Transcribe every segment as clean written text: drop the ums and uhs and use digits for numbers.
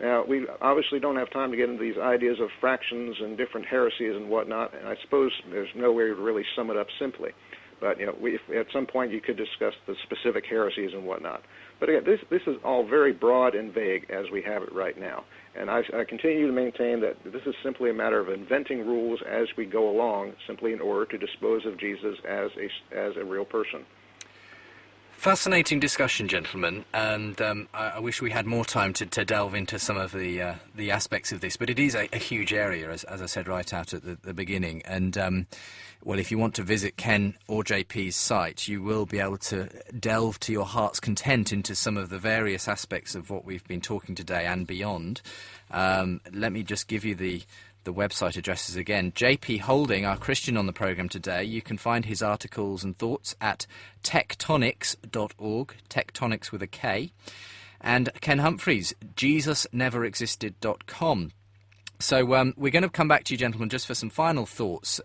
Now, we obviously don't have time to get into these ideas of fractions and different heresies and whatnot, and I suppose there's no way to really sum it up simply. But, at some point you could discuss the specific heresies and whatnot. But again, this is all very broad and vague as we have it right now. And I continue to maintain that this is simply a matter of inventing rules as we go along, simply in order to dispose of Jesus as a real person. Fascinating discussion, gentlemen, and I wish we had more time to delve into some of the aspects of this, but it is a huge area, as I said right out at the beginning. And, well, if you want to visit Ken or JP's site, you will be able to delve to your heart's content into some of the various aspects of what we've been talking today and beyond. Let me just give you the website addresses again. JP Holding, our Christian on the programme today, you can find his articles and thoughts at tectonics.org, tectonics with a K, and Ken Humphreys, JesusNeverExisted.com. So we're going to come back to you, gentlemen, just for some final thoughts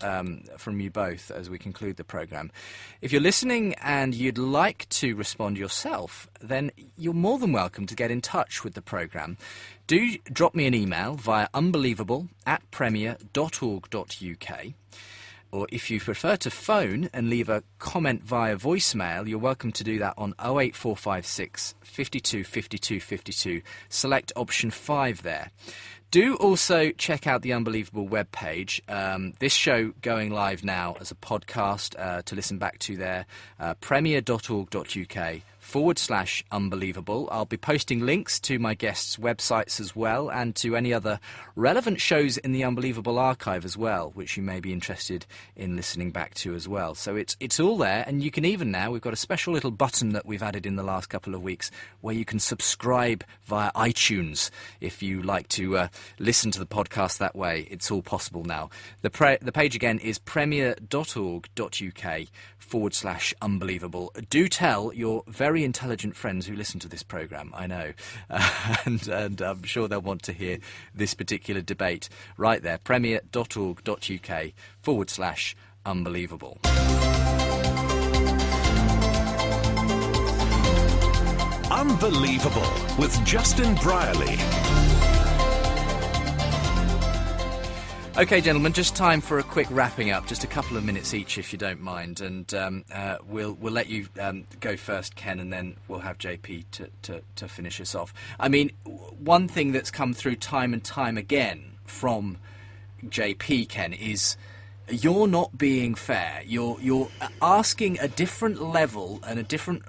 from you both as we conclude the programme. If you're listening and you'd like to respond yourself, then you're more than welcome to get in touch with the programme. Do drop me an email via unbelievable@premier.org.uk. Or if you prefer to phone and leave a comment via voicemail, you're welcome to do that on 08456 52 52 52. Select option 5 there. Do also check out the Unbelievable webpage. This show going live now as a podcast to listen back to there, premier.org.uk/unbelievable. I'll be posting links to my guests' websites as well, and to any other relevant shows in the Unbelievable archive as well, which you may be interested in listening back to as well. So it's all there, and you can even now, we've got a special little button that we've added in the last couple of weeks where you can subscribe via iTunes if you like to listen to the podcast that way. It's all possible now. The page again is premier.org.uk/unbelievable. Do tell your very intelligent friends who listen to this programme, I know, and I'm sure they'll want to hear this particular debate right there, premier.org.uk/unbelievable. Unbelievable with Justin Brierley. Okay, gentlemen, just time for a quick wrapping up, just a couple of minutes each, if you don't mind, and we'll let you go first, Ken, and then we'll have JP to finish us off. I mean, one thing that's come through time and time again from JP, Ken, is you're not being fair. You're asking a different level and a different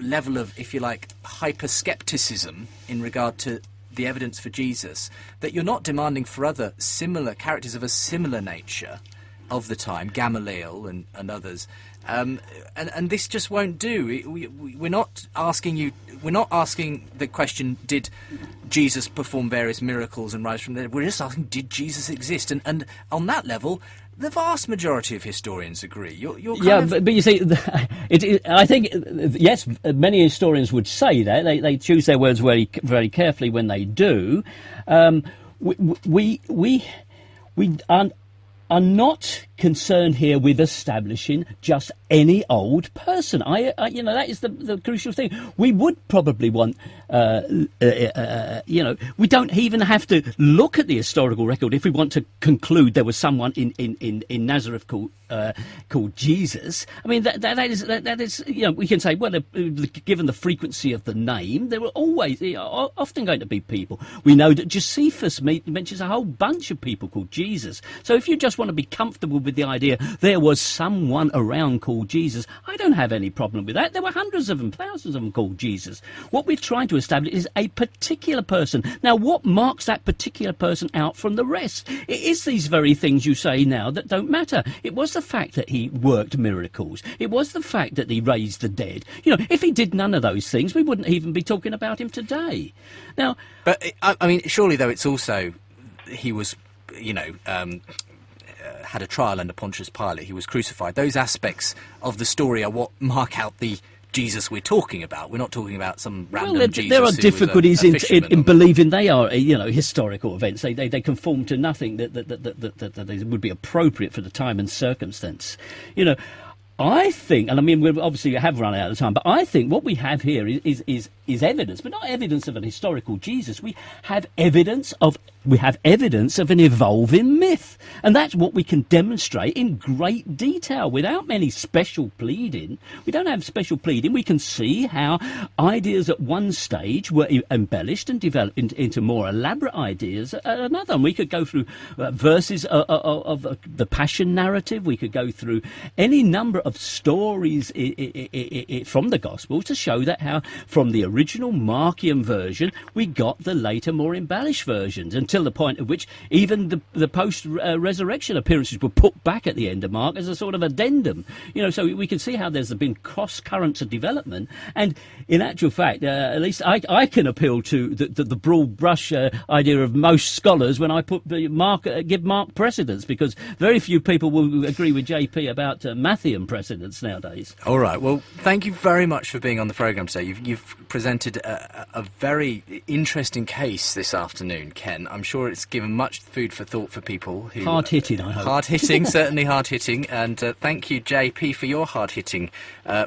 level of, if you like, hyper-skepticism in regard to the evidence for Jesus, that you're not demanding for other similar characters of a similar nature of the time, Gamaliel and others, and this just won't do. We're not asking the question, did Jesus perform various miracles and rise from the dead? We're just asking, did Jesus exist? And on that level, the vast majority of historians agree. You're but you see, I think, yes, many historians would say that. They choose their words very, very carefully when they do. We are not concerned here with establishing just any old person. That is the crucial thing. We would probably want, we don't even have to look at the historical record if we want to conclude there was someone in Nazareth called Jesus. I mean, that is we can say, well, given the frequency of the name, there were always often going to be people. We know that Josephus mentions a whole bunch of people called Jesus. So if you just want to be comfortable with the idea there was someone around called Jesus, I don't have any problem with that. There were hundreds of them, thousands of them called Jesus. What we're trying to establish is a particular person. Now, what marks that particular person out from the rest? It is these very things you say now that don't matter. It was the fact that he worked miracles. It was the fact that he raised the dead. If he did none of those things, we wouldn't even be talking about him today. Now, but I mean, surely though, it's also he was, had a trial under Pontius Pilate. He was crucified. Those aspects of the story are what mark out the Jesus we're talking about. We're not talking about some random Jesus. There are difficulties in believing they are, historical events. They conform to nothing that would be appropriate for the time and circumstance. I think, and I mean, we obviously have run out of time, but I think what we have here is evidence, but not evidence of an historical Jesus. We have evidence of an evolving myth, and that's what we can demonstrate in great detail without many special pleading. We don't have special pleading. We can see how ideas at one stage were embellished and developed into more elaborate ideas at another. And we could go through verses of the Passion narrative. We could go through any number of stories from the Gospels to show that how from the original Markian version we got the later more embellished versions, until the point at which even the post-resurrection appearances were put back at the end of Mark as a sort of addendum. So we can see how there's been cross currents of development, and in actual fact, at least I can appeal to the broad brush idea of most scholars when I give Mark precedence, because very few people will agree with JP about Matthean precedence nowadays. All right. Well, thank you very much for being on the programme today. You've presented a very interesting case this afternoon, Ken. I'm sure it's given much food for thought for people who... Hard-hitting, I hope. Hard-hitting, certainly hard-hitting. And thank you, JP, for your hard-hitting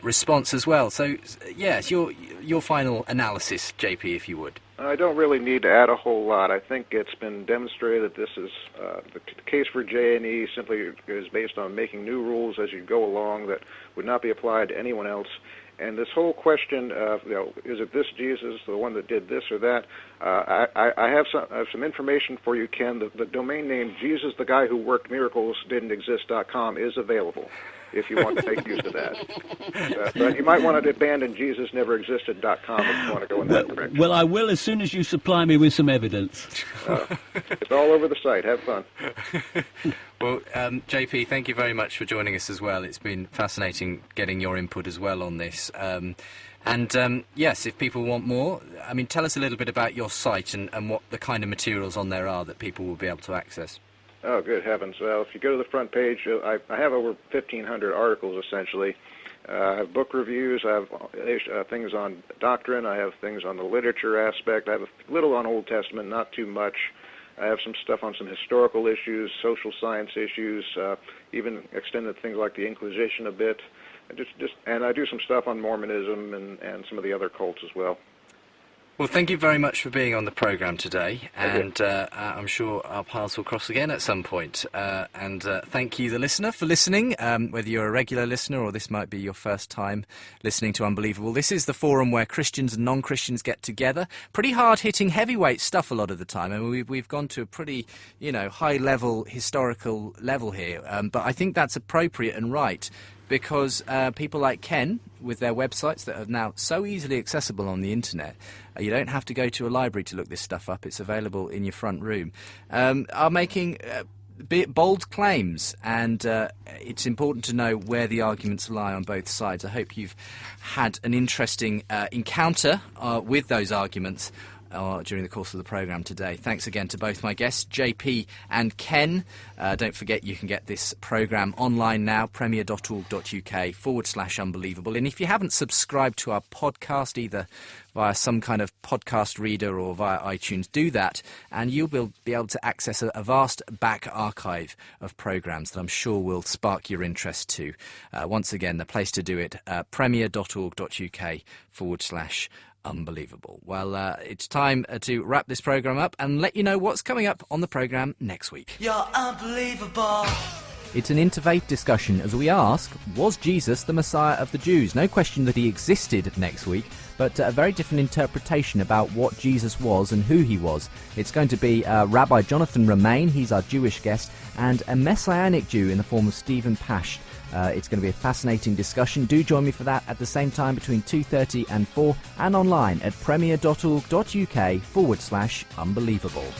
response as well. So, yes, your final analysis, JP, if you would. I don't really need to add a whole lot. I think it's been demonstrated that this is the case for J&E simply is based on making new rules as you go along that would not be applied to anyone else. And this whole question of, is it this Jesus, the one that did this or that? I have some information for you, Ken. The domain name Jesus, the guy who worked miracles, didn't exist.com is available if you want to make use of that. But you might want to abandon JesusNeverExisted.com if you want to go in that direction. Well, I will as soon as you supply me with some evidence. It's all over the site. Have fun. Well, JP, thank you very much for joining us as well. It's been fascinating getting your input as well on this. Yes, if people want more, I mean, tell us a little bit about your site and what the kind of materials on there are that people will be able to access. Oh, good heavens. Well, if you go to the front page, I have over 1,500 articles, essentially. I have book reviews, I have things on doctrine, I have things on the literature aspect, I have a little on Old Testament, not too much. I have some stuff on some historical issues, social science issues, even extended things like the Inquisition a bit. And I do some stuff on Mormonism and some of the other cults as well. Well, thank you very much for being on the programme today, and I'm sure our paths will cross again at some point. Thank you, the listener, for listening, whether you're a regular listener or this might be your first time listening to Unbelievable. This is the forum where Christians and non-Christians get together. Pretty hard-hitting, heavyweight stuff a lot of the time, and we've gone to a pretty, high-level, historical level here, but I think that's appropriate and right, because people like Ken, with their websites that are now so easily accessible on the internet, you don't have to go to a library to look this stuff up, it's available in your front room, are making bold claims, and it's important to know where the arguments lie on both sides. I hope you've had an interesting encounter with those arguments during the course of the programme today. Thanks again to both my guests, JP and Ken. Don't forget you can get this programme online now, premier.org.uk/unbelievable. And if you haven't subscribed to our podcast, either via some kind of podcast reader or via iTunes, do that, and you'll be able to access a vast back archive of programmes that I'm sure will spark your interest too. Once again, the place to do it, premier.org.uk/unbelievable. Well, it's time to wrap this programme up and let you know what's coming up on the programme next week. You're unbelievable. It's an interfaith discussion as we ask, was Jesus the Messiah of the Jews? No question that he existed next week, but a very different interpretation about what Jesus was and who he was. It's going to be Rabbi Jonathan Romain, he's our Jewish guest, and a Messianic Jew in the form of Stephen Pash. It's going to be a fascinating discussion. Do join me for that at the same time between 2:30 and 4 and online at premier.org.uk/unbelievable.